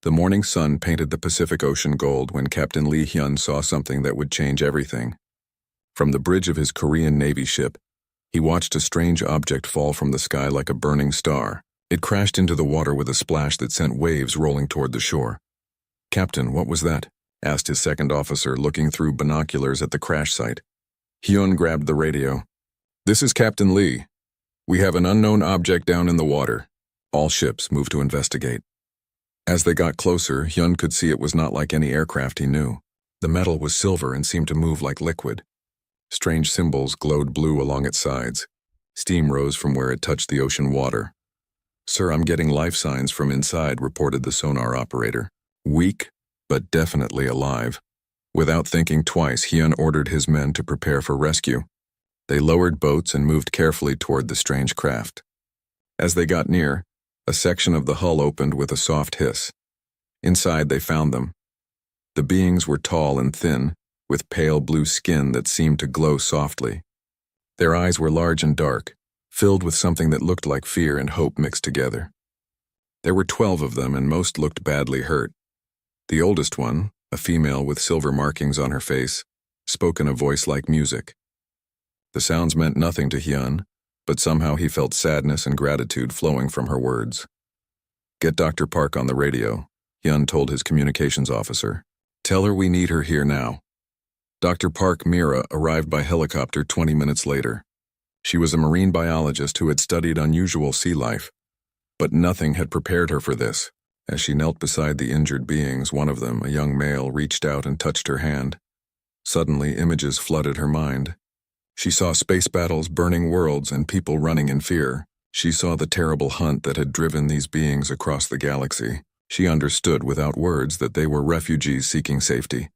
The morning sun painted the Pacific Ocean gold when Captain Lee Hyun saw something that would change everything. From the bridge of his Korean Navy ship, he watched a strange object fall from the sky like a burning star. It crashed into the water with a splash that sent waves rolling toward the shore. "Captain, what was that?" asked his second officer, looking through binoculars at the crash site. Hyun grabbed the radio. "This is Captain Lee. We have an unknown object down in the water. All ships moved to investigate." As they got closer, Hyun could see it was not like any aircraft he knew. The metal was silver and seemed to move like liquid. Strange symbols glowed blue along its sides. Steam rose from where it touched the ocean water. "Sir, I'm getting life signs from inside," reported the sonar operator. "Weak, but definitely alive." Without thinking twice, Hyun ordered his men to prepare for rescue. They lowered boats and moved carefully toward the strange craft. As they got near, a section of the hull opened with a soft hiss. Inside, they found them. The beings were tall and thin, with pale blue skin that seemed to glow softly. Their eyes were large and dark, filled with something that looked like fear and hope mixed together. There were 12 of them, and most looked badly hurt. The oldest one, a female with silver markings on her face, spoke in a voice like music. The sounds meant nothing to Hyun, but somehow he felt sadness and gratitude flowing from her words. "Get Dr. Park on the radio," Hyun told his communications officer. "Tell her we need her here now." Dr. Park Mira arrived by helicopter 20 minutes later. She was a marine biologist who had studied unusual sea life, but nothing had prepared her for this. As she knelt beside the injured beings, one of them, a young male, reached out and touched her hand. Suddenly, images flooded her mind. She saw space battles, burning worlds, and people running in fear. She saw the terrible hunt that had driven these beings across the galaxy. She understood without words that they were refugees seeking safety.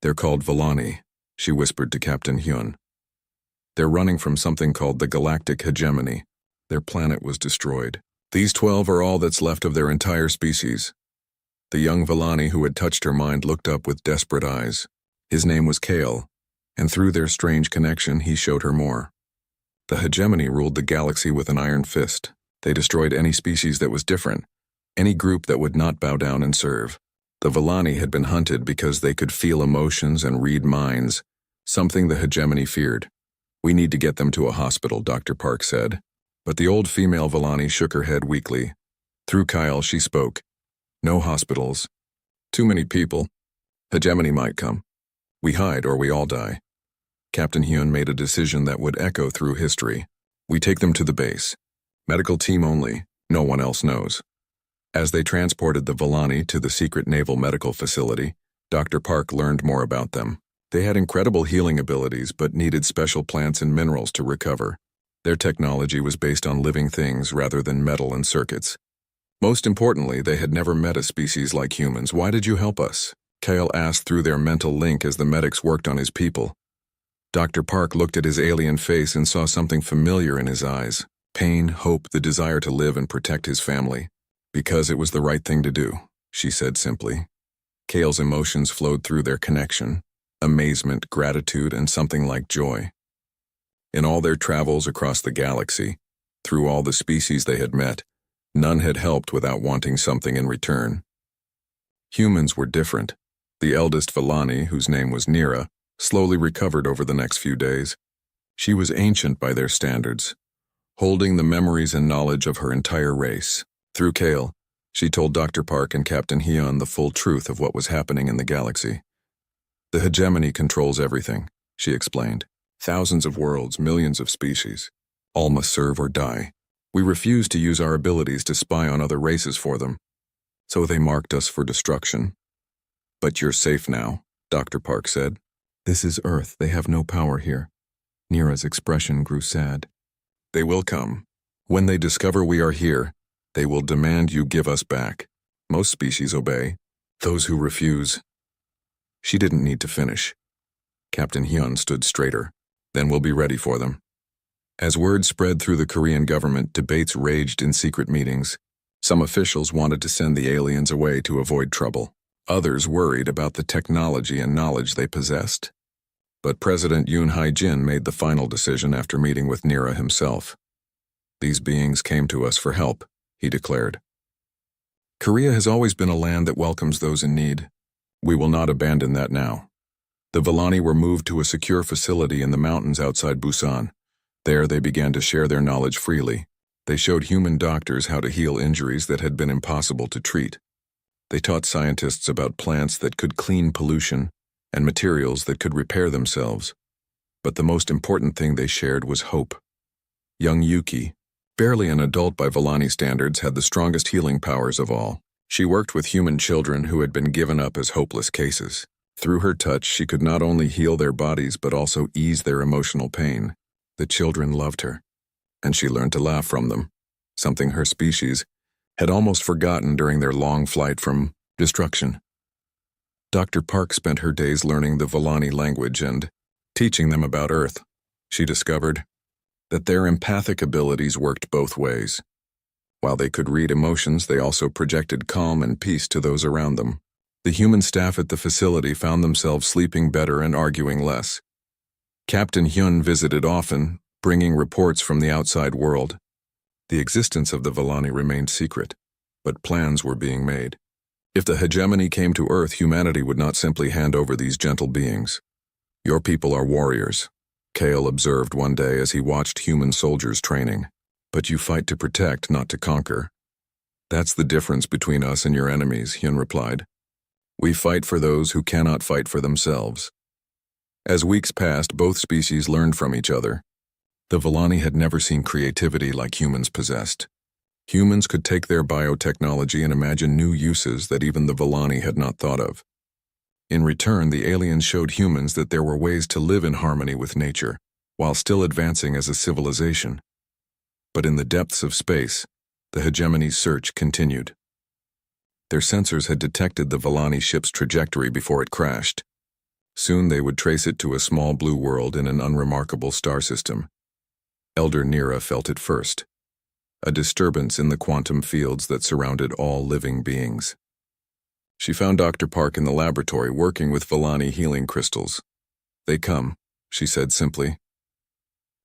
"They're called Villani," she whispered to Captain Hyun. "They're running from something called the galactic hegemony. Their planet was destroyed. These 12 are all that's left of their entire species." The young Villani who had touched her mind looked up with desperate eyes. His name was Kale, and through their strange connection he showed her more. The hegemony ruled the galaxy with an iron fist. They destroyed any species that was different, any group that would not bow down and serve. The Villani had been hunted because they could feel emotions and read minds, something the hegemony feared. "We need to get them to a hospital," Dr. Park said. But the old female Villani shook her head weakly. Through Kyle, she spoke. "No hospitals. Too many people. Hegemony might come. We hide or we all die." Captain Hyun made a decision that would echo through history. "We take them to the base. Medical team only. No one else knows." As they transported the Villani to the secret naval medical facility, Dr. Park learned more about them. They had incredible healing abilities but needed special plants and minerals to recover. Their technology was based on living things rather than metal and circuits. Most importantly, they had never met a species like humans. "Why did you help us?" Kale asked through their mental link as the medics worked on his people. Dr. Park looked at his alien face and saw something familiar in his eyes. Pain, hope, the desire to live and protect his family. "Because it was the right thing to do," she said simply. Kale's emotions flowed through their connection. Amazement, gratitude, and something like joy. In all their travels across the galaxy, through all the species they had met, none had helped without wanting something in return. Humans were different. The eldest Villani, whose name was Nira, slowly recovered over the next few days. She was ancient by their standards, holding the memories and knowledge of her entire race. Through Kale, she told Dr. Park and Captain Hyun the full truth of what was happening in the galaxy. "The hegemony controls everything," she explained. "Thousands of worlds, millions of species. All must serve or die. We refuse to use our abilities to spy on other races for them. So they marked us for destruction." "But you're safe now," Dr. Park said. "This is Earth. They have no power here." Nira's expression grew sad. "They will come. When they discover we are here, they will demand you give us back. Most species obey. Those who refuse—" She didn't need to finish. Captain Hyun stood straighter. "Then we'll be ready for them." As word spread through the Korean government, debates raged in secret meetings. Some officials wanted to send the aliens away to avoid trouble. Others worried about the technology and knowledge they possessed. But President Yoon Hae-jin made the final decision after meeting with Nira himself. "These beings came to us for help," he declared. Korea has always been a land that welcomes those in need. We will not abandon that now. The Villani were moved to a secure facility in the mountains outside Busan. There they began to share their knowledge freely. They showed human doctors how to heal injuries that had been impossible to treat. They taught scientists about plants that could clean pollution and materials that could repair themselves. But the most important thing they shared was hope. Young Yuki, barely an adult by Villani standards, had the strongest healing powers of all. She worked with human children who had been given up as hopeless cases. Through her touch, she could not only heal their bodies but also ease their emotional pain. The children loved her, and she learned to laugh from them, something her species had almost forgotten during their long flight from destruction. Dr. Park spent her days learning the Villani language and teaching them about Earth. She discovered that their empathic abilities worked both ways. While they could read emotions, they also projected calm and peace to those around them. The human staff at the facility found themselves sleeping better and arguing less. Captain Hyun visited often, bringing reports from the outside world. The existence of the Villani remained secret, but plans were being made. If the hegemony came to Earth, humanity would not simply hand over these gentle beings. "Your people are warriors," Kale observed one day as he watched human soldiers training. "But you fight to protect, not to conquer." "That's the difference between us and your enemies," Hyun replied. "We fight for those who cannot fight for themselves." As weeks passed, both species learned from each other. The Villani had never seen creativity like humans possessed. Humans could take their biotechnology and imagine new uses that even the Villani had not thought of. In return, the aliens showed humans that there were ways to live in harmony with nature, while still advancing as a civilization. But in the depths of space, the hegemony's search continued. Their sensors had detected the Villani ship's trajectory before it crashed. Soon they would trace it to a small blue world in an unremarkable star system. Elder Nira felt it first, a disturbance in the quantum fields that surrounded all living beings. She found Dr. Park in the laboratory working with Villani healing crystals. "They come," she said simply.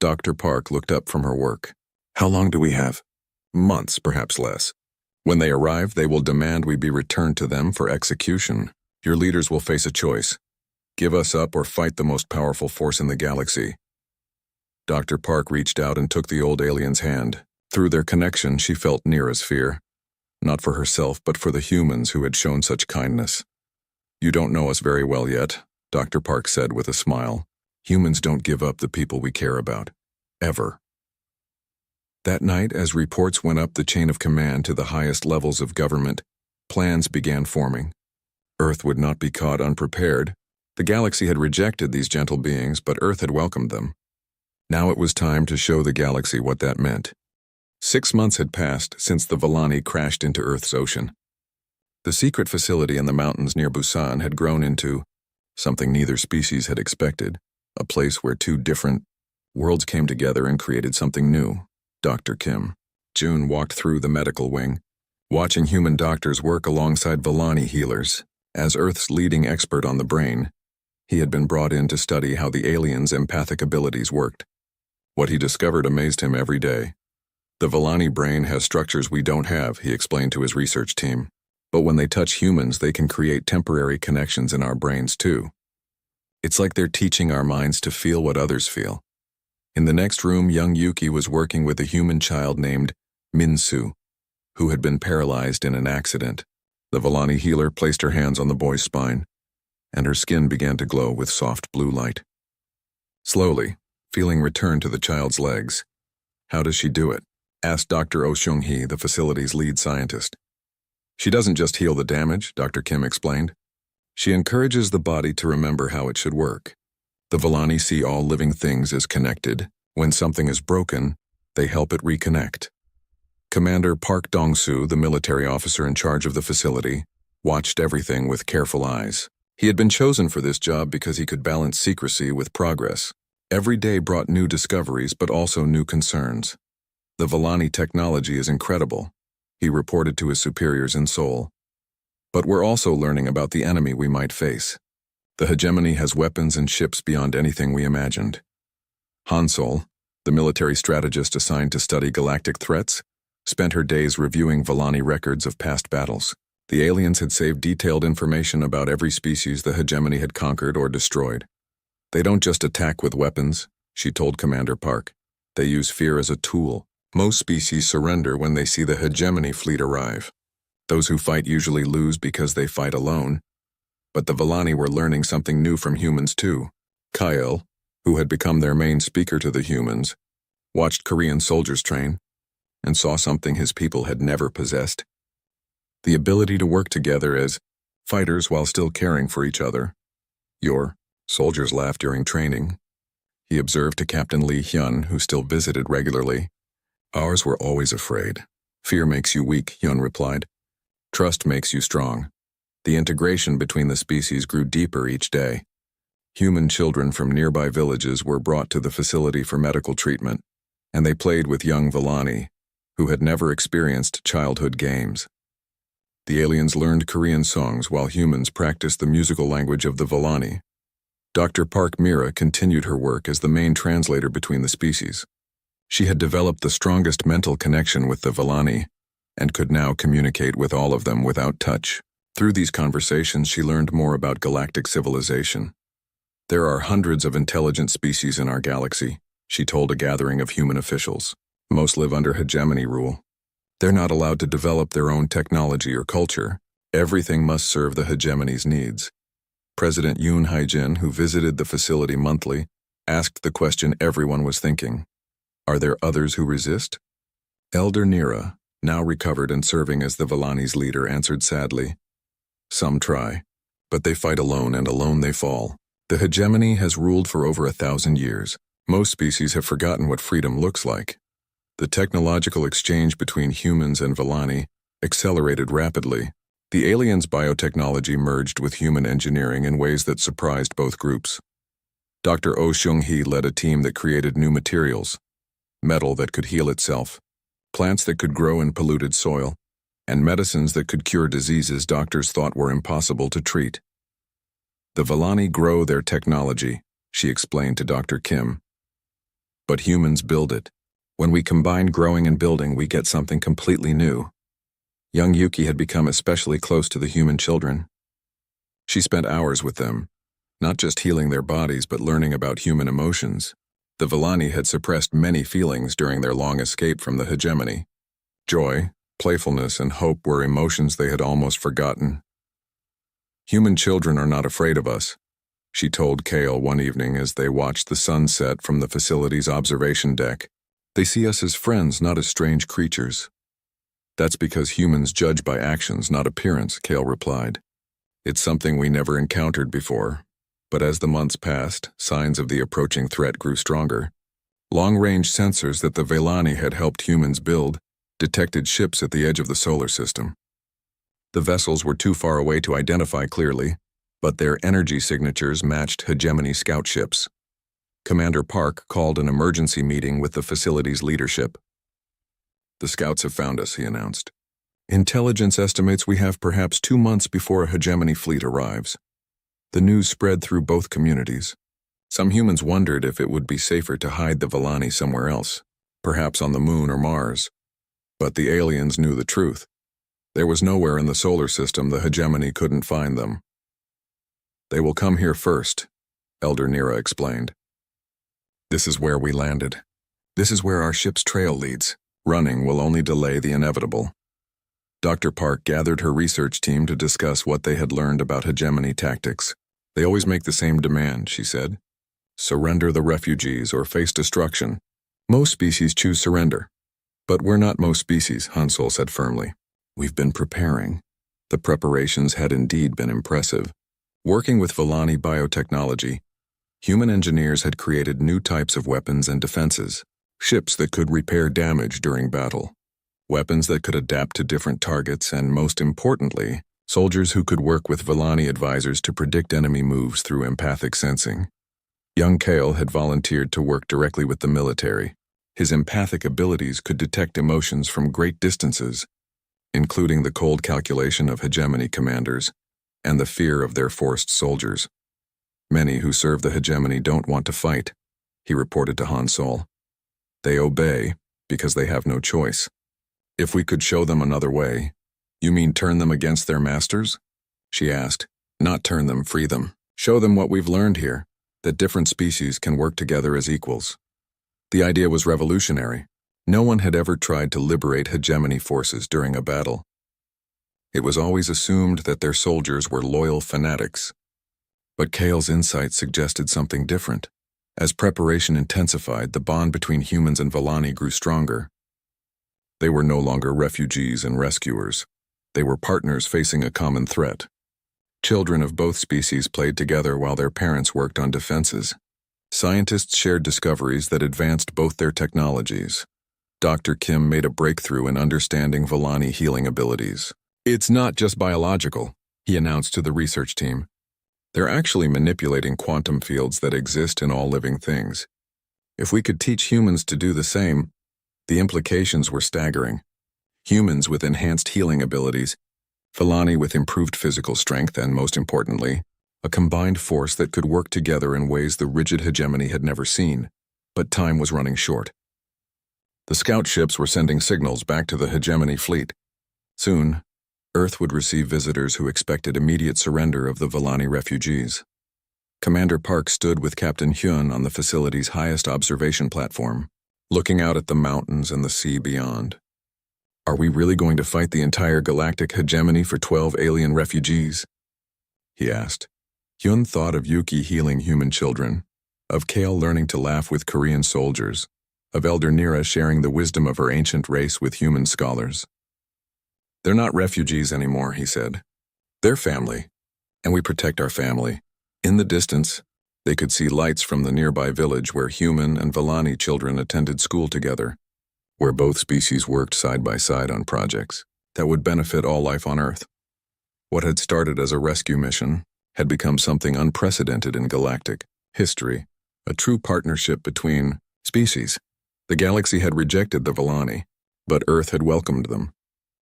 Dr. Park looked up from her work. "How long do we have?" "Months, perhaps less. When they arrive, they will demand we be returned to them for execution. Your leaders will face a choice. Give us up or fight the most powerful force in the galaxy." Dr. Park reached out and took the old alien's hand. Through their connection, she felt Nira's fear. Not for herself, but for the humans who had shown such kindness. "You don't know us very well yet," Dr. Park said with a smile. "Humans don't give up the people we care about. Ever." That night, as reports went up the chain of command to the highest levels of government, plans began forming. Earth would not be caught unprepared. The galaxy had rejected these gentle beings, but Earth had welcomed them. Now it was time to show the galaxy what that meant. 6 months had passed since the Villani crashed into Earth's ocean. The secret facility in the mountains near Busan had grown into something neither species had expected, a place where two different worlds came together and created something new. Dr. Kim. June walked through the medical wing, watching human doctors work alongside Villani healers. As Earth's leading expert on the brain, he had been brought in to study how the aliens' empathic abilities worked. What he discovered amazed him every day. "The Villani brain has structures we don't have," he explained to his research team. "But when they touch humans, they can create temporary connections in our brains too. It's like they're teaching our minds to feel what others feel." In the next room, young Yuki was working with a human child named Minsu, who had been paralyzed in an accident. The Villani healer placed her hands on the boy's spine, and her skin began to glow with soft blue light. Slowly, feeling returned to the child's legs. "How does she do it?" asked Dr. Oh Seung-hee, the facility's lead scientist. "She doesn't just heal the damage," Dr. Kim explained. "She encourages the body to remember how it should work. The Villani see all living things as connected. When something is broken, they help it reconnect." Commander Park Dong-soo, the military officer in charge of the facility, watched everything with careful eyes. He had been chosen for this job because he could balance secrecy with progress. Every day brought new discoveries, but also new concerns. "The Villani technology is incredible," he reported to his superiors in Seoul. "But we're also learning about the enemy we might face. The hegemony has weapons and ships beyond anything we imagined." Han Sol, the military strategist assigned to study galactic threats, spent her days reviewing Volani records of past battles. The aliens had saved detailed information about every species the hegemony had conquered or destroyed. They don't just attack with weapons, she told Commander Park. They use fear as a tool. Most species surrender when they see the hegemony fleet arrive. Those who fight usually lose because they fight alone. But the Volani were learning something new from humans too. Kyle, who had become their main speaker to the humans, watched Korean soldiers train and saw something his people had never possessed. The ability to work together as fighters while still caring for each other. Your soldiers laughed during training, he observed to Captain Lee Hyun, who still visited regularly. Ours were always afraid. Fear makes you weak, Hyun replied. Trust makes you strong. The integration between the species grew deeper each day. Human children from nearby villages were brought to the facility for medical treatment, and they played with young Volani, who had never experienced childhood games. The aliens learned Korean songs while humans practiced the musical language of the Volani. Dr. Park Mira continued her work as the main translator between the species. She had developed the strongest mental connection with the Volani and could now communicate with all of them without touch. Through these conversations, she learned more about galactic civilization. There are hundreds of intelligent species in our galaxy, she told a gathering of human officials. Most live under hegemony rule. They're not allowed to develop their own technology or culture. Everything must serve the hegemony's needs. President Yoon Hae-jin, who visited the facility monthly, asked the question everyone was thinking. Are there others who resist? Elder Nira, now recovered and serving as the Volani's leader, answered sadly. Some try, but they fight alone and alone they fall. The hegemony has ruled for over 1,000 years. Most species have forgotten what freedom looks like. The technological exchange between humans and Volani accelerated rapidly. The aliens' biotechnology merged with human engineering in ways that surprised both groups. Dr. Oh Seung-hee led a team that created new materials, metal that could heal itself, plants that could grow in polluted soil, and medicines that could cure diseases doctors thought were impossible to treat. The Volani grow their technology, she explained to Dr. Kim. But humans build it. When we combine growing and building, we get something completely new. Young Yuki had become especially close to the human children. She spent hours with them, not just healing their bodies but learning about human emotions. The Volani had suppressed many feelings during their long escape from the hegemony. Joy, playfulness, and hope were emotions they had almost forgotten. Human children are not afraid of us, she told Kale one evening as they watched the sun set from the facility's observation deck. They see us as friends, not as strange creatures. That's because humans judge by actions, not appearance, Kale replied. It's something we never encountered before, but as the months passed, signs of the approaching threat grew stronger. Long-range sensors that the Volani had helped humans build detected ships at the edge of the solar system. The vessels were too far away to identify clearly, but their energy signatures matched hegemony scout ships. Commander Park called an emergency meeting with the facility's leadership. The scouts have found us, he announced. Intelligence estimates we have perhaps 2 months before a hegemony fleet arrives. The news spread through both communities. Some humans wondered if it would be safer to hide the Volani somewhere else, perhaps on the moon or Mars. But the aliens knew the truth. There was nowhere in the solar system the hegemony couldn't find them. They will come here first, Elder Nira explained. This is where we landed. This is where our ship's trail leads. Running will only delay the inevitable. Dr. Park gathered her research team to discuss what they had learned about hegemony tactics. They always make the same demand, she said. Surrender the refugees or face destruction. Most species choose surrender. But we're not most species, Hansol said firmly. We've been preparing. The preparations had indeed been impressive. Working with Volani biotechnology, human engineers had created new types of weapons and defenses. Ships that could repair damage during battle. Weapons that could adapt to different targets, and most importantly, soldiers who could work with Volani advisors to predict enemy moves through empathic sensing. Young Kale had volunteered to work directly with the military. His empathic abilities could detect emotions from great distances, including the cold calculation of hegemony commanders and the fear of their forced soldiers. Many who serve the hegemony don't want to fight, he reported to Hansol. They obey because they have no choice. If we could show them another way, you mean turn them against their masters? She asked. Not turn them, free them. Show them what we've learned here, that different species can work together as equals. The idea was revolutionary. No one had ever tried to liberate hegemony forces during a battle. It was always assumed that their soldiers were loyal fanatics. But Kale's insight suggested something different. As preparation intensified, the bond between humans and Volani grew stronger. They were no longer refugees and rescuers. They were partners facing a common threat. Children of both species played together while their parents worked on defenses. Scientists shared discoveries that advanced both their technologies. Dr. Kim made a breakthrough in understanding Volani healing abilities. It's not just biological, he announced to the research team. They're actually manipulating quantum fields that exist in all living things. If we could teach humans to do the same, the implications were staggering. Humans with enhanced healing abilities, Volani with improved physical strength, and most importantly, a combined force that could work together in ways the rigid hegemony had never seen. But time was running short. The scout ships were sending signals back to the hegemony fleet. Soon, Earth would receive visitors who expected immediate surrender of the Volani refugees. Commander Park stood with Captain Hyun on the facility's highest observation platform, looking out at the mountains and the sea beyond. Are we really going to fight the entire galactic hegemony for 12 alien refugees? He asked. Hyun thought of Yuki healing human children, of Kale learning to laugh with Korean soldiers, of Elder Nira sharing the wisdom of her ancient race with human scholars. They're not refugees anymore, he said. They're family, and we protect our family. In the distance, they could see lights from the nearby village where human and Volani children attended school together, where both species worked side by side on projects that would benefit all life on Earth. What had started as a rescue mission had become something unprecedented in galactic history, a true partnership between species. The galaxy had rejected the Volani, but Earth had welcomed them.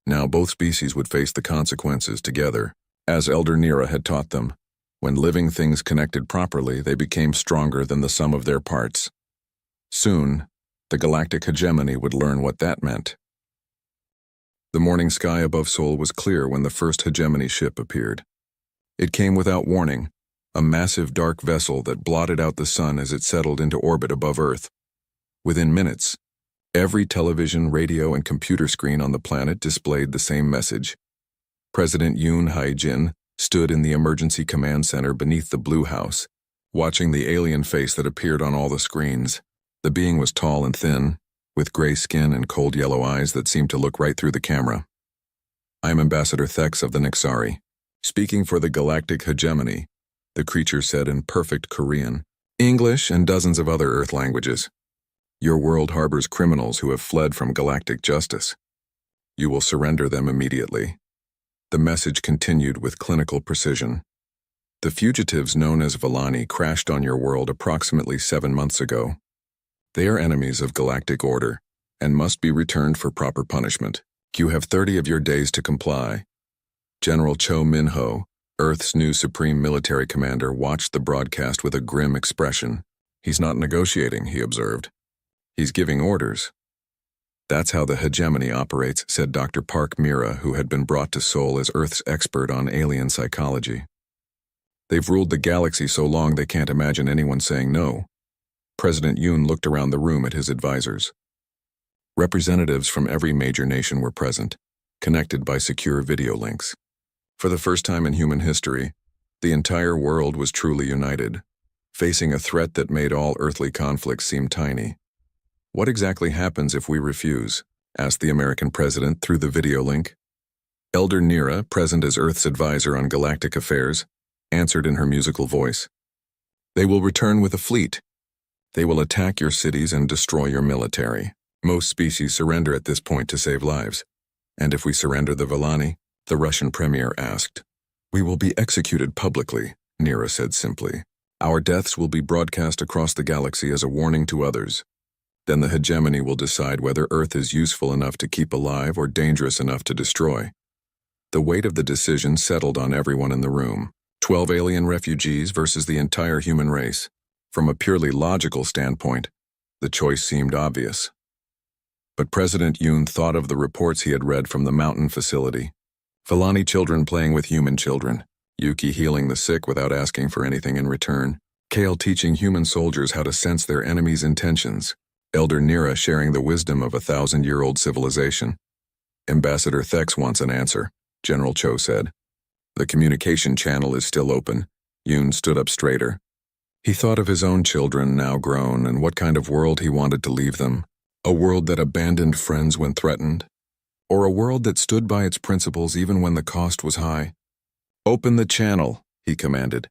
Now both species would face the consequences together, as Elder Nira had taught them. When living things connected properly, they became stronger than the sum of their parts. Soon, the galactic hegemony would learn what that meant. The morning sky above Seoul was clear when the first hegemony ship appeared. It came without warning, a massive dark vessel that blotted out the sun as it settled into orbit above Earth. Within minutes, every television, radio, and computer screen on the planet displayed the same message. President Yoon Hae-jin stood in the emergency command center beneath the Blue House, watching the alien face that appeared on all the screens. The being was tall and thin, with gray skin and cold yellow eyes that seemed to look right through the camera. I am Ambassador Thex of the Nixari, speaking for the galactic hegemony, the creature said in perfect Korean, English, and dozens of other Earth languages. Your world harbors criminals who have fled from galactic justice. You will surrender them immediately. The message continued with clinical precision. The fugitives known as Volani crashed on your world approximately 7 months ago. They are enemies of galactic order and must be returned for proper punishment. You have 30 of your days to comply. General Cho Min-ho, Earth's new supreme military commander, watched the broadcast with a grim expression. He's not negotiating, he observed. He's giving orders. That's how the hegemony operates, said Dr. Park Mira, who had been brought to Seoul as Earth's expert on alien psychology. They've ruled the galaxy so long they can't imagine anyone saying no. President Yoon looked around the room at his advisors. Representatives from every major nation were present, connected by secure video links. For the first time in human history, the entire world was truly united, facing a threat that made all earthly conflicts seem tiny. What exactly happens if we refuse? Asked the American president through the video link. Elder Nira, present as Earth's advisor on galactic affairs, answered in her musical voice. They will return with a fleet. They will attack your cities and destroy your military. Most species surrender at this point to save lives. And if we surrender the Volani? The Russian premier asked. We will be executed publicly, Nira said simply. Our deaths will be broadcast across the galaxy as a warning to others. Then the hegemony will decide whether Earth is useful enough to keep alive or dangerous enough to destroy. The weight of the decision settled on everyone in the room. 12 alien refugees versus the entire human race. From a purely logical standpoint, the choice seemed obvious. But President Yoon thought of the reports he had read from the mountain facility. Villani children playing with human children, Yuki healing the sick without asking for anything in return, Kale teaching human soldiers how to sense their enemies' intentions, Elder Nira sharing the wisdom of a 1,000-year-old civilization. Ambassador Thex wants an answer, General Cho said. The communication channel is still open. Yoon stood up straighter. He thought of his own children, now grown, and what kind of world he wanted to leave them. A world that abandoned friends when threatened? Or a world that stood by its principles even when the cost was high? Open the channel, he commanded.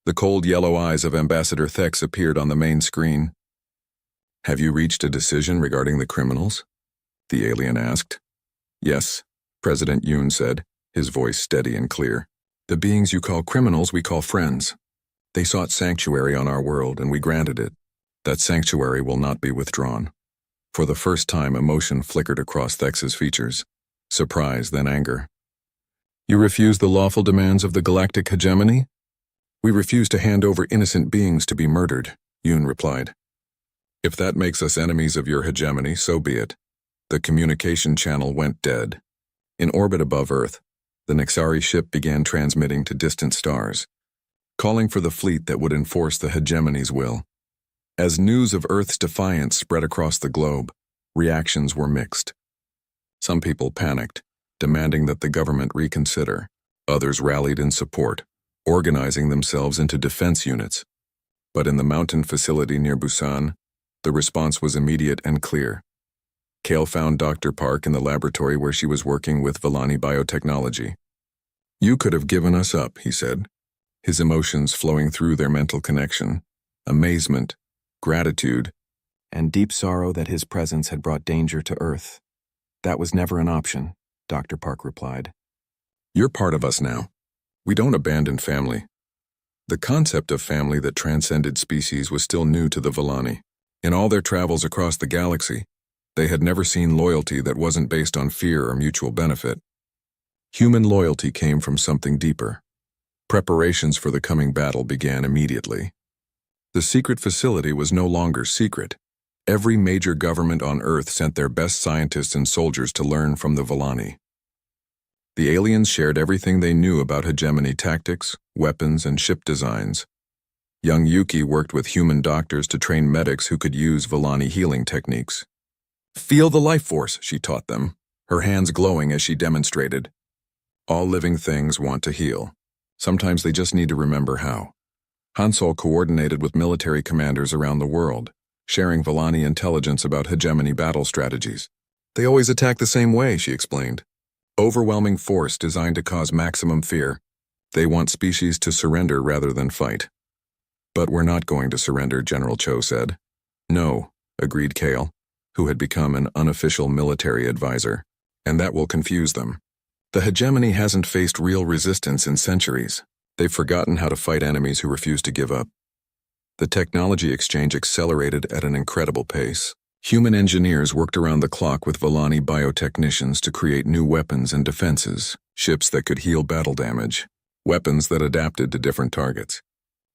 The cold yellow eyes of Ambassador Thex appeared on the main screen. Have you reached a decision regarding the criminals? The alien asked. Yes, President Yoon said, his voice steady and clear. The beings you call criminals we call friends. They sought sanctuary on our world and we granted it. That sanctuary will not be withdrawn. For the first time, emotion flickered across Thex's features. Surprise, then anger. You refuse the lawful demands of the galactic hegemony? We refuse to hand over innocent beings to be murdered, Yoon replied. If that makes us enemies of your hegemony, so be it. The communication channel went dead. In orbit above Earth, the Nexari ship began transmitting to distant stars, calling for the fleet that would enforce the hegemony's will. As news of Earth's defiance spread across the globe, reactions were mixed. Some people panicked, demanding that the government reconsider. Others rallied in support, organizing themselves into defense units. But in the mountain facility near Busan, the response was immediate and clear. Kale found Dr. Park in the laboratory where she was working with Villani biotechnology. You could have given us up, he said, his emotions flowing through their mental connection. Amazement, gratitude, and deep sorrow that his presence had brought danger to Earth. That was never an option, Dr. Park replied. You're part of us now. We don't abandon family. The concept of family that transcended species was still new to the Villani. In all their travels across the galaxy, they had never seen loyalty that wasn't based on fear or mutual benefit. Human loyalty came from something deeper. Preparations for the coming battle began immediately. The secret facility was no longer secret. Every major government on Earth sent their best scientists and soldiers to learn from the Villani. The aliens shared everything they knew about hegemony tactics, weapons, and ship designs. Young Yuki worked with human doctors to train medics who could use Villani healing techniques. Feel the life force, she taught them, her hands glowing as she demonstrated. All living things want to heal. Sometimes they just need to remember how. Hansol coordinated with military commanders around the world, sharing Villani intelligence about hegemony battle strategies. They always attack the same way, she explained. Overwhelming force designed to cause maximum fear. They want species to surrender rather than fight. But we're not going to surrender, General Cho said. No, agreed Kale, who had become an unofficial military advisor, and that will confuse them. The hegemony hasn't faced real resistance in centuries. They've forgotten how to fight enemies who refuse to give up. The technology exchange accelerated at an incredible pace. Human engineers worked around the clock with Villani biotechnicians to create new weapons and defenses, ships that could heal battle damage, weapons that adapted to different targets.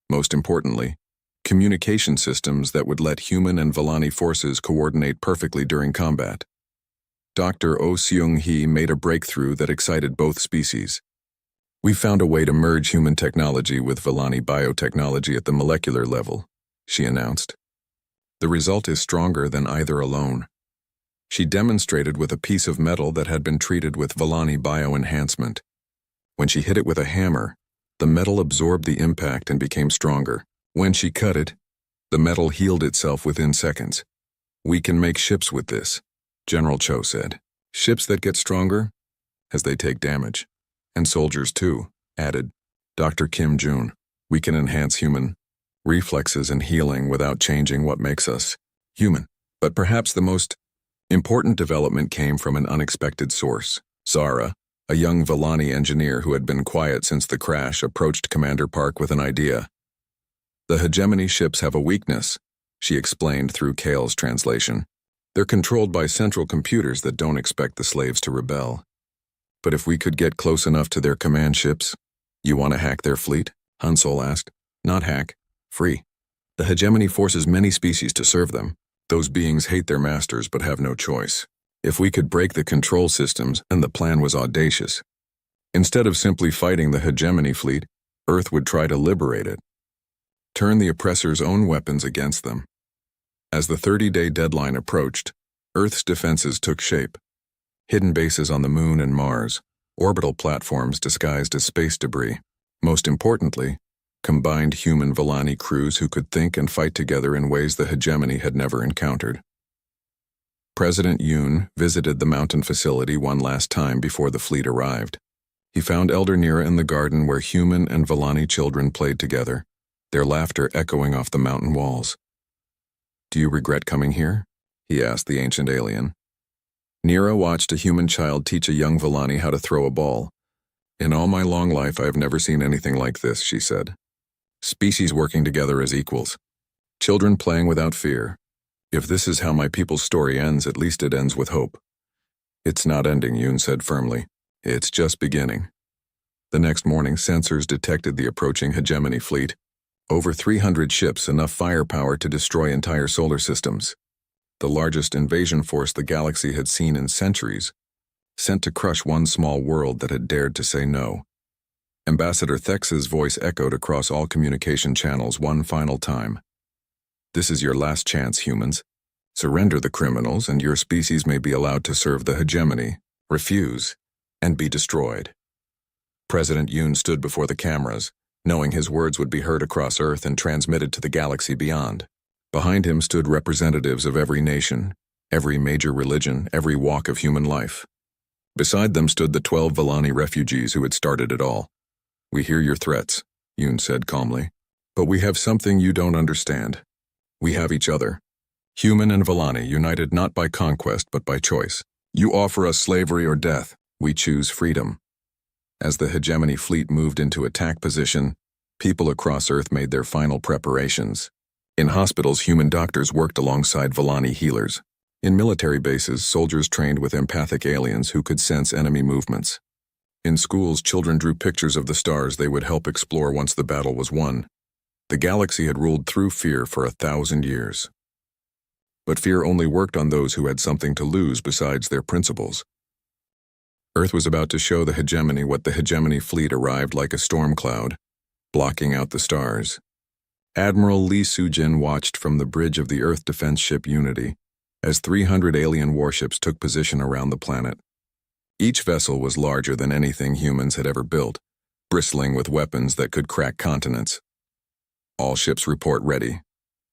Most importantly, communication systems that would let human and Villani forces coordinate perfectly during combat. Dr. Oh Seung-hee made a breakthrough that excited both species. We found a way to merge human technology with Villani biotechnology at the molecular level, she announced. The result is stronger than either alone. She demonstrated with a piece of metal that had been treated with Villani bioenhancement. When she hit it with a hammer, the metal absorbed the impact and became stronger. When she cut it, the metal healed itself within seconds. We can make ships with this, General Cho said. Ships that get stronger as they take damage. And soldiers too, added Dr. Kim Jun. We can enhance human reflexes and healing without changing what makes us human. But perhaps the most important development came from an unexpected source. Zara, a young Villani engineer who had been quiet since the crash, approached Commander Park with an idea. The hegemony ships have a weakness, she explained through Kale's translation. They're controlled by central computers that don't expect the slaves to rebel. But if we could get close enough to their command ships, you want to hack their fleet? Hansol asked. Not hack, free. The hegemony forces many species to serve them. Those beings hate their masters but have no choice. If we could break the control systems, and the plan was audacious. Instead of simply fighting the hegemony fleet, Earth would try to liberate it. Turn the oppressor's own weapons against them. As the 30-day deadline approached, Earth's defenses took shape. Hidden bases on the Moon and Mars, orbital platforms disguised as space debris. Most importantly, combined human Volani crews who could think and fight together in ways the hegemony had never encountered. President Yoon visited the mountain facility one last time before the fleet arrived. He found Elder Nira in the garden where human and Volani children played together, their laughter echoing off the mountain walls. "Do you regret coming here?" he asked the ancient alien. Nira watched a human child teach a young Volani how to throw a ball. "In all my long life I have never seen anything like this," she said. "Species working together as equals. Children playing without fear. If this is how my people's story ends, at least it ends with hope." "It's not ending," Yoon said firmly. "It's just beginning." The next morning, sensors detected the approaching hegemony fleet. Over 300 ships, enough firepower to destroy entire solar systems. The largest invasion force the galaxy had seen in centuries, sent to crush one small world that had dared to say no. Ambassador Thex's voice echoed across all communication channels one final time. "This is your last chance, humans. Surrender the criminals, and your species may be allowed to serve the hegemony. Refuse, and be destroyed." President Yoon stood before the cameras, knowing his words would be heard across Earth and transmitted to the galaxy beyond. Behind him stood representatives of every nation, every major religion, every walk of human life. Beside them stood the 12 Volani refugees who had started it all. "We hear your threats," Yoon said calmly, "but we have something you don't understand. We have each other. Human and Volani, united not by conquest but by choice. You offer us slavery or death. We choose freedom." As the hegemony fleet moved into attack position, people across Earth made their final preparations. In hospitals, human doctors worked alongside Volani healers. In military bases, soldiers trained with empathic aliens who could sense enemy movements. In schools, children drew pictures of the stars they would help explore once the battle was won. The galaxy had ruled through fear for 1,000 years. But fear only worked on those who had something to lose besides their principles. Earth was about to show the hegemony what the hegemony fleet arrived like a storm cloud, blocking out the stars. Admiral Lee Soo-jin watched from the bridge of the Earth defense ship Unity as 300 alien warships took position around the planet. Each vessel was larger than anything humans had ever built, bristling with weapons that could crack continents. "All ships report ready,"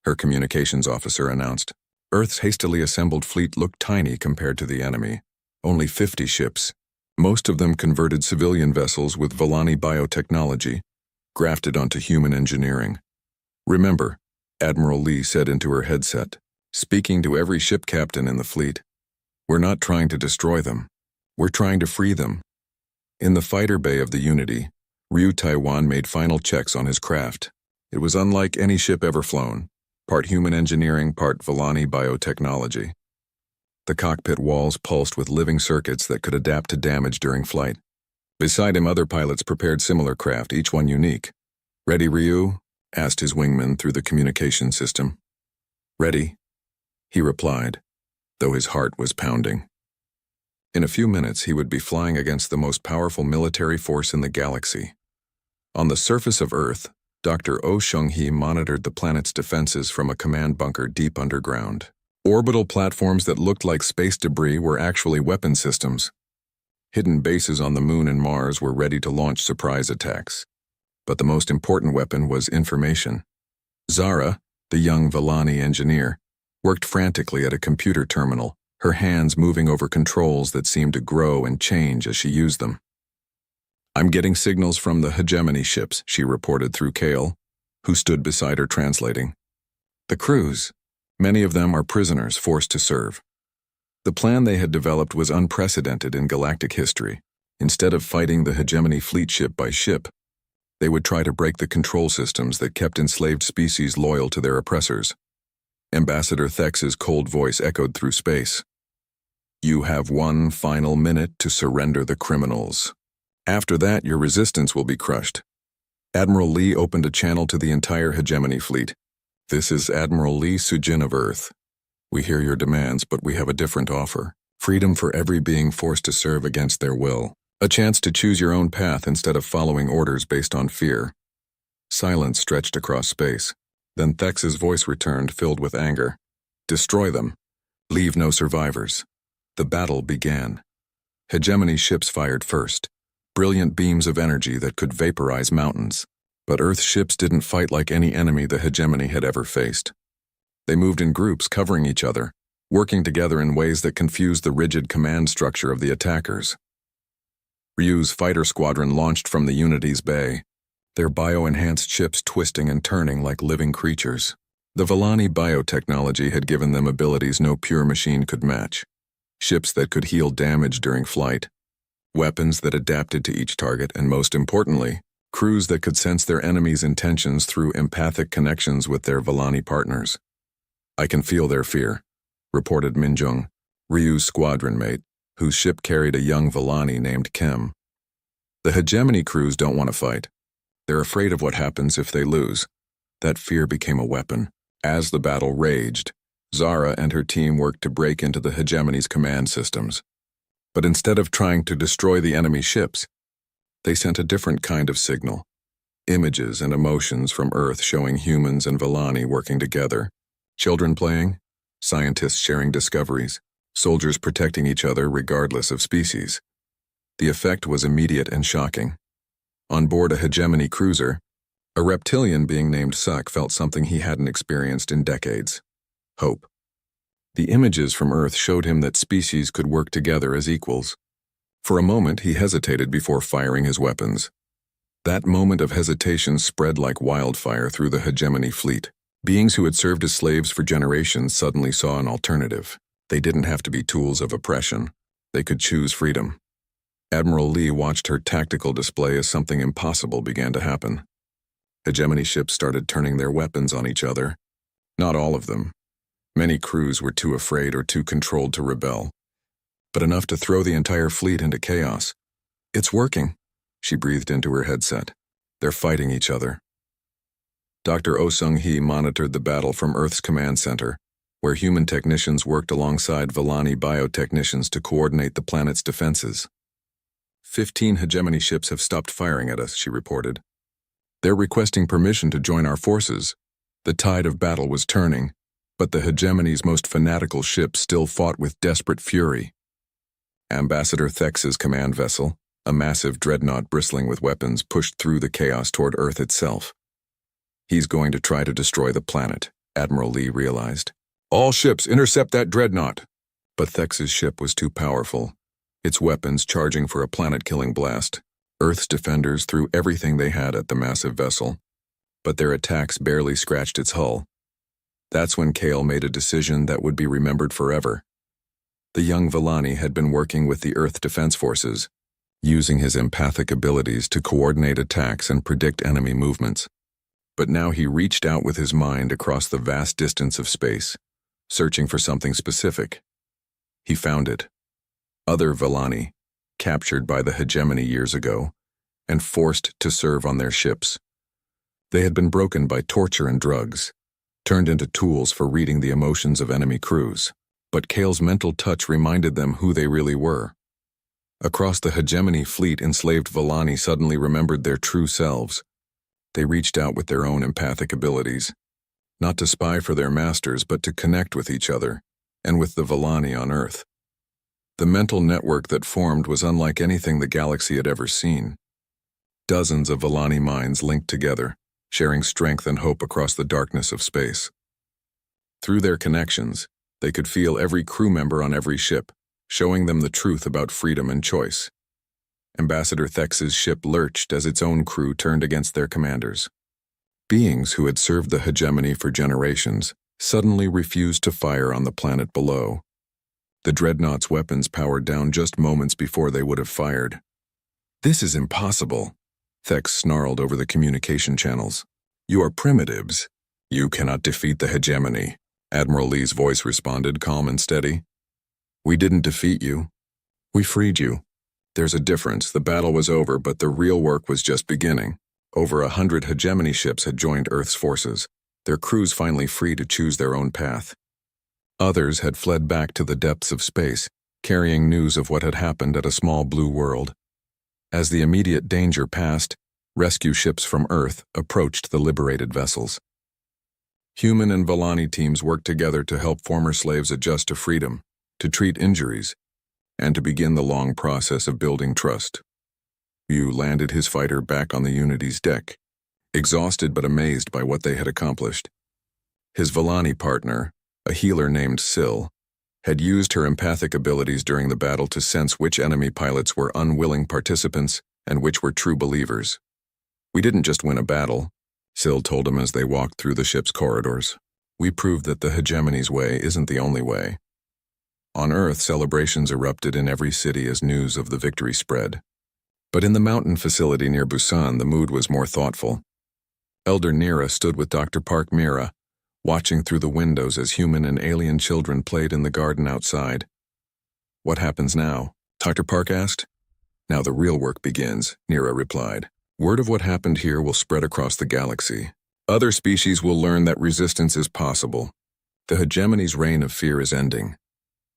her communications officer announced. Earth's hastily assembled fleet looked tiny compared to the enemy. Only 50 ships, most of them converted civilian vessels with Volani biotechnology, grafted onto human engineering. "Remember," Admiral Lee said into her headset, speaking to every ship captain in the fleet, "we're not trying to destroy them. We're trying to free them." In the fighter bay of the Unity, Ryu Taiwan made final checks on his craft. It was unlike any ship ever flown, part human engineering, part Volani biotechnology. The cockpit walls pulsed with living circuits that could adapt to damage during flight. Beside him, other pilots prepared similar craft, each one unique. "Ready, Ryu?" asked his wingman through the communication system. "Ready," he replied, though his heart was pounding. In a few minutes, he would be flying against the most powerful military force in the galaxy. On the surface of Earth, Dr. Oh Seung-hee monitored the planet's defenses from a command bunker deep underground. Orbital platforms that looked like space debris were actually weapon systems. Hidden bases on the Moon and Mars were ready to launch surprise attacks. But the most important weapon was information. Zara, the young Volani engineer, worked frantically at a computer terminal, her hands moving over controls that seemed to grow and change as she used them. "I'm getting signals from the hegemony ships," she reported through Kale, who stood beside her translating. "The crews, many of them are prisoners forced to serve." The plan they had developed was unprecedented in galactic history. Instead of fighting the hegemony fleet ship by ship, they would try to break the control systems that kept enslaved species loyal to their oppressors. Ambassador Thex's cold voice echoed through space. "You have 1 final minute to surrender the criminals. After that, your resistance will be crushed." Admiral Lee opened a channel to the entire hegemony fleet. "This is Admiral Lee Soo-jin of Earth. We hear your demands, but we have a different offer. Freedom for every being forced to serve against their will. A chance to choose your own path instead of following orders based on fear. Silence stretched across space. Then Thex's voice returned, filled with anger. Destroy them. Leave no survivors. The battle began. Hegemony ships fired first. Brilliant beams of energy that could vaporize mountains. But Earth ships didn't fight like any enemy the Hegemony had ever faced. They moved in groups, covering each other, working together in ways that confused the rigid command structure of the attackers. Ryu's fighter squadron launched from the Unity's bay, their bio-enhanced ships twisting and turning like living creatures. The Volani biotechnology had given them abilities no pure machine could match. Ships that could heal damage during flight, weapons that adapted to each target, and most importantly, crews that could sense their enemies' intentions through empathic connections with their Volani partners. I can feel their fear, reported Minjung, Ryu's squadron mate, whose ship carried a young Volani named Kem. The Hegemony crews don't want to fight. They're afraid of what happens if they lose. That fear became a weapon. As the battle raged, Zara and her team worked to break into the Hegemony's command systems. But instead of trying to destroy the enemy ships, they sent a different kind of signal. Images and emotions from Earth showing humans and Volani working together. Children playing, scientists sharing discoveries, soldiers protecting each other regardless of species. The effect was immediate and shocking. On board a Hegemony cruiser, a reptilian being named Suck felt something he hadn't experienced in decades. Hope. The images from Earth showed him that species could work together as equals. For a moment, he hesitated before firing his weapons. That moment of hesitation spread like wildfire through the Hegemony fleet. Beings who had served as slaves for generations suddenly saw an alternative. They didn't have to be tools of oppression. They could choose freedom. Admiral Lee watched her tactical display as something impossible began to happen. Hegemony ships started turning their weapons on each other. Not all of them. Many crews were too afraid or too controlled to rebel. But enough to throw the entire fleet into chaos. It's working, she breathed into her headset. They're fighting each other. Dr. Oh Sung-hee monitored the battle from Earth's command center, where human technicians worked alongside Volani biotechnicians to coordinate the planet's defenses. 15 Hegemony ships have stopped firing at us, she reported. They're requesting permission to join our forces. The tide of battle was turning, but the Hegemony's most fanatical ships still fought with desperate fury. Ambassador Thex's command vessel, a massive dreadnought bristling with weapons, pushed through the chaos toward Earth itself. He's going to try to destroy the planet, Admiral Lee realized. All ships, intercept that dreadnought! But Thex's ship was too powerful, its weapons charging for a planet-killing blast. Earth's defenders threw everything they had at the massive vessel, but their attacks barely scratched its hull. That's when Kale made a decision that would be remembered forever. The young Volani had been working with the Earth Defense Forces, using his empathic abilities to coordinate attacks and predict enemy movements. But now he reached out with his mind across the vast distance of space, searching for something specific. He found it. Other Volani, captured by the Hegemony years ago, and forced to serve on their ships. They had been broken by torture and drugs, turned into tools for reading the emotions of enemy crews. But Kale's mental touch reminded them who they really were. Across the Hegemony fleet, enslaved Volani suddenly remembered their true selves. They reached out with their own empathic abilities, not to spy for their masters, but to connect with each other, and with the Volani on Earth. The mental network that formed was unlike anything the galaxy had ever seen. Dozens of Volani minds linked together, sharing strength and hope across the darkness of space. Through their connections, they could feel every crew member on every ship, showing them the truth about freedom and choice. Ambassador Thex's ship lurched as its own crew turned against their commanders. Beings who had served the Hegemony for generations suddenly refused to fire on the planet below. The dreadnought's weapons powered down just moments before they would have fired. This is impossible, Thex snarled over the communication channels. You are primitives. You cannot defeat the Hegemony. Admiral Lee's voice responded, calm and steady. We didn't defeat you. We freed you. There's a difference. The battle was over, but the real work was just beginning. Over 100 Hegemony ships had joined Earth's forces, their crews finally free to choose their own path. Others had fled back to the depths of space, carrying news of what had happened at a small blue world. As the immediate danger passed, rescue ships from Earth approached the liberated vessels. Human and Volani teams worked together to help former slaves adjust to freedom, to treat injuries, and to begin the long process of building trust. Yu landed his fighter back on the Unity's deck, exhausted but amazed by what they had accomplished. His Volani partner, a healer named Syl, had used her empathic abilities during the battle to sense which enemy pilots were unwilling participants and which were true believers. "We didn't just win a battle," Syl told him as they walked through the ship's corridors. "We proved that the hegemony's way isn't the only way." On Earth, celebrations erupted in every city as news of the victory spread. But in the mountain facility near Busan, the mood was more thoughtful. Elder Nira stood with Dr. Park Mira, watching through the windows as human and alien children played in the garden outside. "What happens now?" Dr. Park asked. "Now the real work begins," Nira replied. "Word of what happened here will spread across the galaxy. Other species will learn that resistance is possible. The hegemony's reign of fear is ending."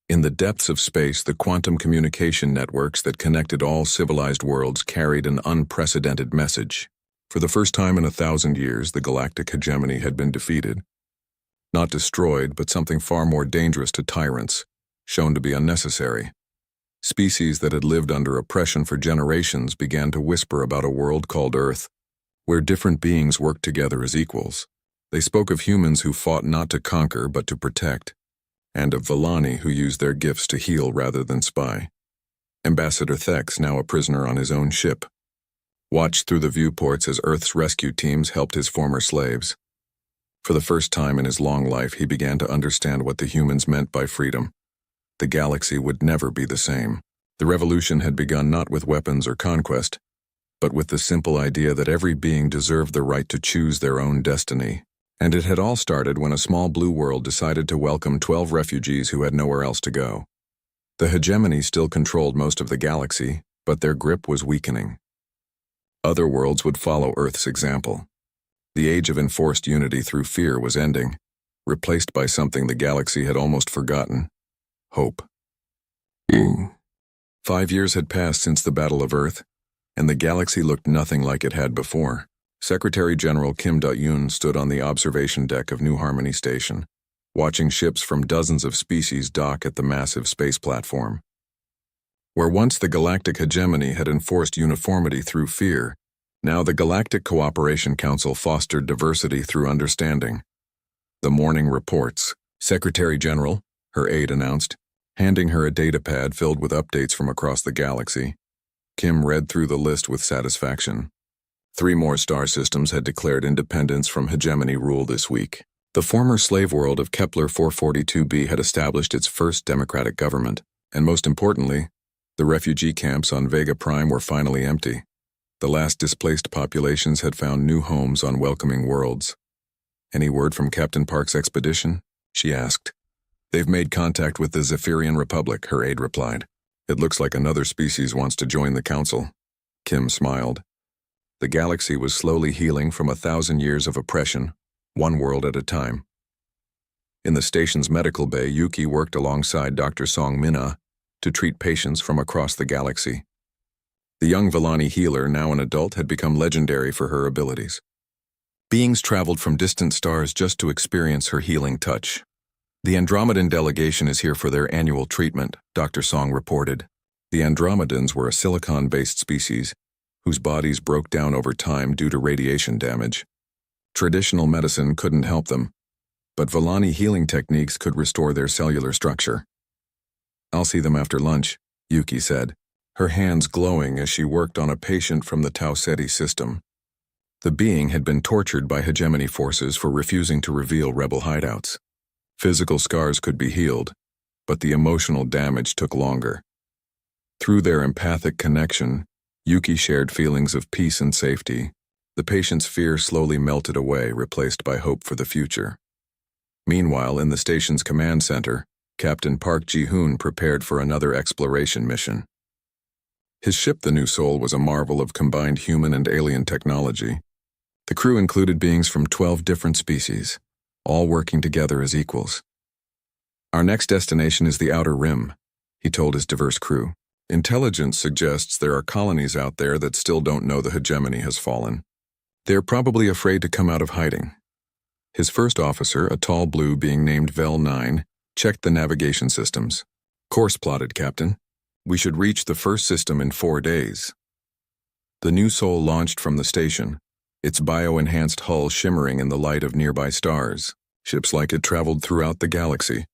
In the depths of space, the quantum communication networks that connected all civilized worlds carried an unprecedented message. For the first time in 1,000 years, the galactic hegemony had been defeated. Not destroyed, but something far more dangerous to tyrants, shown to be unnecessary. Species that had lived under oppression for generations began to whisper about a world called Earth, where different beings worked together as equals. They spoke of humans who fought not to conquer but to protect, and of Volani who used their gifts to heal rather than spy. Ambassador Thex, now a prisoner on his own ship, watched through the viewports as Earth's rescue teams helped his former slaves. For the first time in his long life, he began to understand what the humans meant by freedom. The galaxy would never be the same. The revolution had begun not with weapons or conquest, but with the simple idea that every being deserved the right to choose their own destiny. And it had all started when a small blue world decided to welcome 12 refugees who had nowhere else to go. The hegemony still controlled most of the galaxy, but their grip was weakening. Other worlds would follow Earth's example. The age of enforced unity through fear was ending, replaced by something the galaxy had almost forgotten: hope. 5 years had passed since the Battle of Earth, and the galaxy looked nothing like it had before. Secretary General Kim Da-yoon stood on the observation deck of New Harmony Station, watching ships from dozens of species dock at the massive space platform. Where once the galactic hegemony had enforced uniformity through fear, now the Galactic Cooperation Council fostered diversity through understanding. "The morning reports," Secretary General, her aide announced, handing her a datapad filled with updates from across the galaxy. Kim read through the list with satisfaction. 3 more star systems had declared independence from hegemony rule this week. The former slave world of Kepler 442b had established its first democratic government, and most importantly, the refugee camps on Vega Prime were finally empty. The last displaced populations had found new homes on welcoming worlds. "Any word from Captain Park's expedition?" she asked. "They've made contact with the Zephyrian Republic," her aide replied. "It looks like another species wants to join the council." Kim smiled. The galaxy was slowly healing from 1,000 years of oppression, one world at a time. In the station's medical bay, Yuki worked alongside Dr. Song Mina to treat patients from across the galaxy. The young Volani healer, now an adult, had become legendary for her abilities. Beings traveled from distant stars just to experience her healing touch. "The Andromedan delegation is here for their annual treatment," Dr. Song reported. The Andromedans were a silicon-based species whose bodies broke down over time due to radiation damage. Traditional medicine couldn't help them, but Volani healing techniques could restore their cellular structure. "I'll see them after lunch," Yuki said, her hands glowing as she worked on a patient from the Tau Ceti system. The being had been tortured by hegemony forces for refusing to reveal rebel hideouts. Physical scars could be healed, but the emotional damage took longer. Through their empathic connection, Yuki shared feelings of peace and safety. The patient's fear slowly melted away, replaced by hope for the future. Meanwhile, in the station's command center, Captain Park Ji-hoon prepared for another exploration mission. His ship, the New Soul, was a marvel of combined human and alien technology. The crew included beings from 12 different species, all working together as equals. Our next destination is the Outer Rim, he told his diverse crew. Intelligence suggests there are colonies out there that still don't know the hegemony has fallen. They're probably afraid to come out of hiding. His first officer, a tall blue being named Vel 9, checked the navigation systems. Course plotted, Captain. We should reach the first system in 4 days. The new Soul launched from the station, its bio-enhanced hull shimmering in the light of nearby stars. Ships like it traveled throughout the galaxy,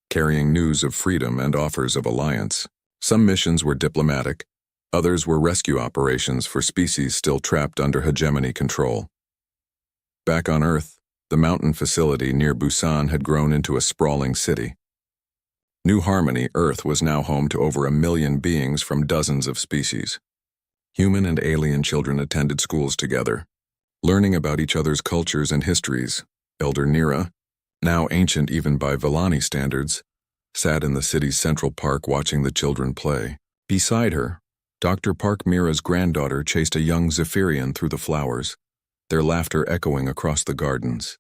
carrying news of freedom and offers of alliance. Some missions were diplomatic, others were rescue operations for species still trapped under hegemony control. Back on Earth, the mountain facility near Busan had grown into a sprawling city. New Harmony, Earth, was now home to over 1 million beings from dozens of species. Human and alien children attended schools together, learning about each other's cultures and histories. Elder Nira, now ancient even by Villani standards, sat in the city's central park watching the children play. Beside her, Dr. Park Mira's granddaughter chased a young Zephyrian through the flowers, their laughter echoing across the gardens.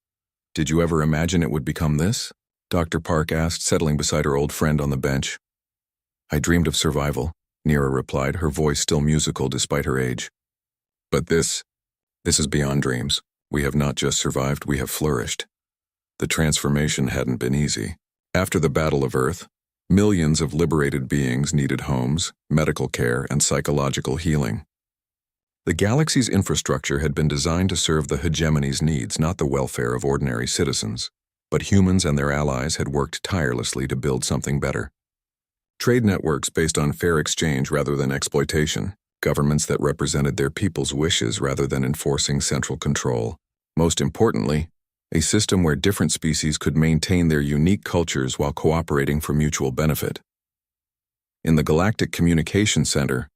Did you ever imagine it would become this? Dr. Park asked, settling beside her old friend on the bench. I dreamed of survival, Nira replied, her voice still musical despite her age. But this is beyond dreams. We have not just survived, we have flourished. The transformation hadn't been easy. After the Battle of Earth, millions of liberated beings needed homes, medical care, and psychological healing. The galaxy's infrastructure had been designed to serve the hegemony's needs, not the welfare of ordinary citizens. But humans and their allies had worked tirelessly to build something better. Trade networks based on fair exchange rather than exploitation, governments that represented their people's wishes rather than enforcing central control. Most importantly, a system where different species could maintain their unique cultures while cooperating for mutual benefit. In the Galactic Communications Center,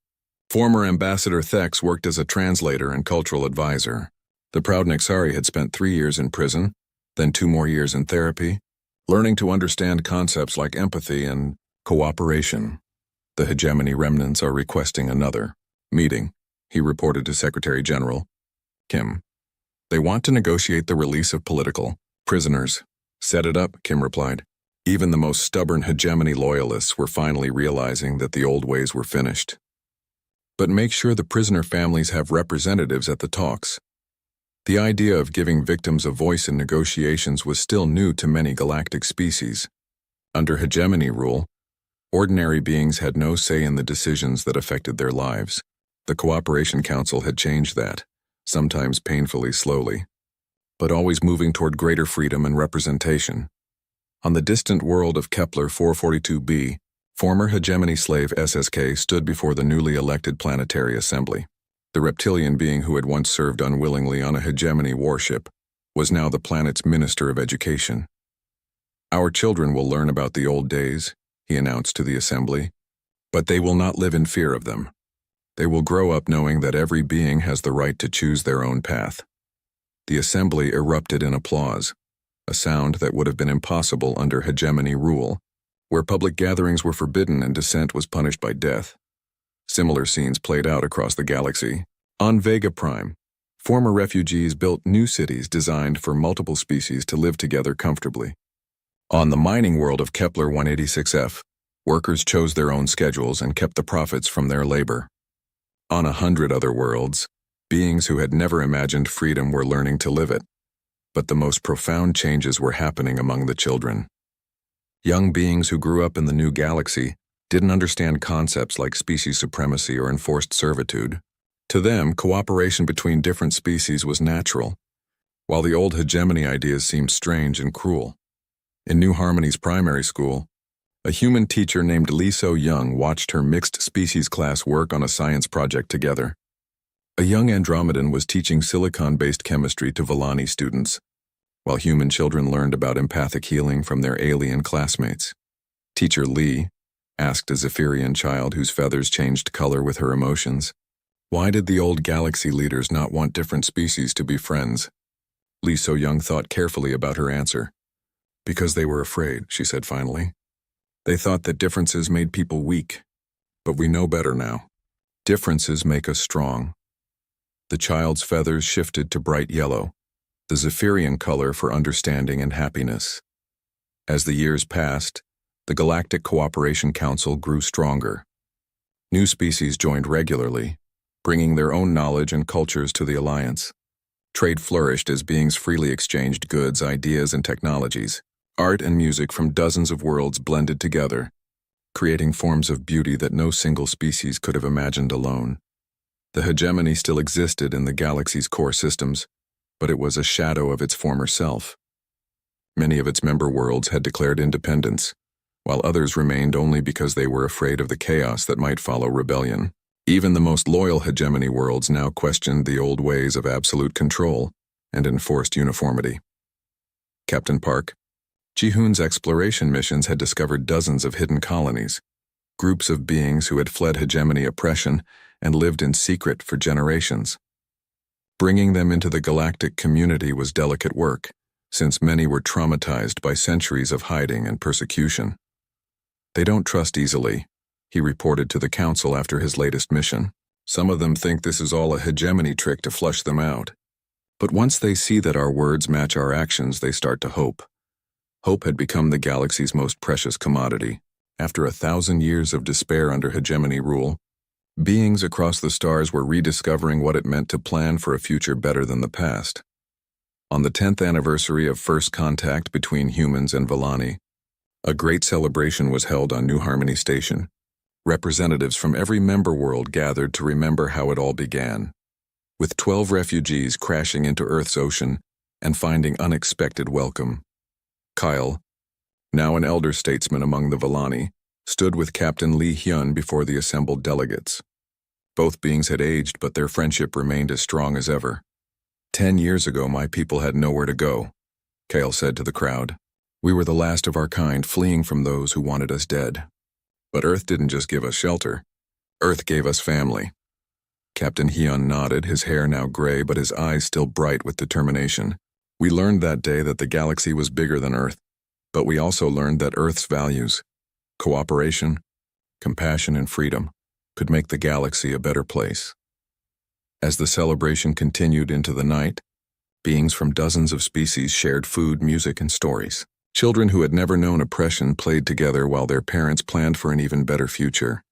former Ambassador Thex worked as a translator and cultural advisor. The proud Nexari had spent 3 years in prison, then 2 more years in therapy, learning to understand concepts like empathy and cooperation. The hegemony remnants are requesting another meeting, he reported to Secretary General Kim. They want to negotiate the release of political prisoners. Set it up, Kim replied. Even the most stubborn hegemony loyalists were finally realizing that the old ways were finished. But make sure the prisoner families have representatives at the talks. The idea of giving victims a voice in negotiations was still new to many galactic species. Under hegemony rule, ordinary beings had no say in the decisions that affected their lives. The Cooperation Council had changed that, sometimes painfully slowly, but always moving toward greater freedom and representation. On the distant world of Kepler 442b, former hegemony slave SSK stood before the newly elected Planetary Assembly. The reptilian being who had once served unwillingly on a hegemony warship was now the planet's Minister of Education. Our children will learn about the old days, he announced to the assembly, but they will not live in fear of them. They will grow up knowing that every being has the right to choose their own path. The assembly erupted in applause, a sound that would have been impossible under hegemony rule, where public gatherings were forbidden and dissent was punished by death. Similar scenes played out across the galaxy. On Vega Prime, former refugees built new cities designed for multiple species to live together comfortably. On the mining world of Kepler 186f, workers chose their own schedules and kept the profits from their labor. On 100 other worlds, beings who had never imagined freedom were learning to live it. But the most profound changes were happening among the children. Young beings who grew up in the new galaxy didn't understand concepts like species supremacy or enforced servitude. To them, cooperation between different species was natural, while the old hegemony ideas seemed strange and cruel. In New Harmony's primary school, a human teacher named Lee So-young watched her mixed-species class work on a science project together. A young Andromedan was teaching silicon-based chemistry to Villani students, while human children learned about empathic healing from their alien classmates. Teacher Lee asked a Zephyrian child whose feathers changed color with her emotions, why did the old galaxy leaders not want different species to be friends? Lee So-young thought carefully about her answer. Because they were afraid, she said finally. They thought that differences made people weak, but we know better now. Differences make us strong. The child's feathers shifted to bright yellow, the Zephyrian color for understanding and happiness. As the years passed, the Galactic Cooperation Council grew stronger. New species joined regularly, bringing their own knowledge and cultures to the alliance. Trade flourished as beings freely exchanged goods, ideas, and technologies. Art and music from dozens of worlds blended together, creating forms of beauty that no single species could have imagined alone. The hegemony still existed in the galaxy's core systems, but it was a shadow of its former self. Many of its member worlds had declared independence, while others remained only because they were afraid of the chaos that might follow rebellion. Even the most loyal hegemony worlds now questioned the old ways of absolute control and enforced uniformity. Captain Park, Ji-hoon's exploration missions had discovered dozens of hidden colonies, groups of beings who had fled hegemony oppression and lived in secret for generations. Bringing them into the galactic community was delicate work, since many were traumatized by centuries of hiding and persecution. "They don't trust easily," he reported to the Council after his latest mission. "Some of them think this is all a hegemony trick to flush them out. But once they see that our words match our actions, they start to hope." Hope had become the galaxy's most precious commodity. After 1,000 years of despair under hegemony rule, beings across the stars were rediscovering what it meant to plan for a future better than the past. On the 10th anniversary of first contact between humans and Villani, a great celebration was held on New Harmony Station. Representatives from every member world gathered to remember how it all began, with 12 refugees crashing into Earth's ocean and finding unexpected welcome. Kyle, now an elder statesman among the Villani, stood with Captain Lee Hyun before the assembled delegates. Both beings had aged, but their friendship remained as strong as ever. 10 years ago, my people had nowhere to go, Kale said to the crowd. We were the last of our kind, fleeing from those who wanted us dead. But Earth didn't just give us shelter. Earth gave us family. Captain Hyun nodded, his hair now gray but his eyes still bright with determination. We learned that day that the galaxy was bigger than Earth, but we also learned that Earth's values, cooperation, compassion, and freedom, could make the galaxy a better place. As the celebration continued into the night, beings from dozens of species shared food, music, and stories. Children who had never known oppression played together while their parents planned for an even better future.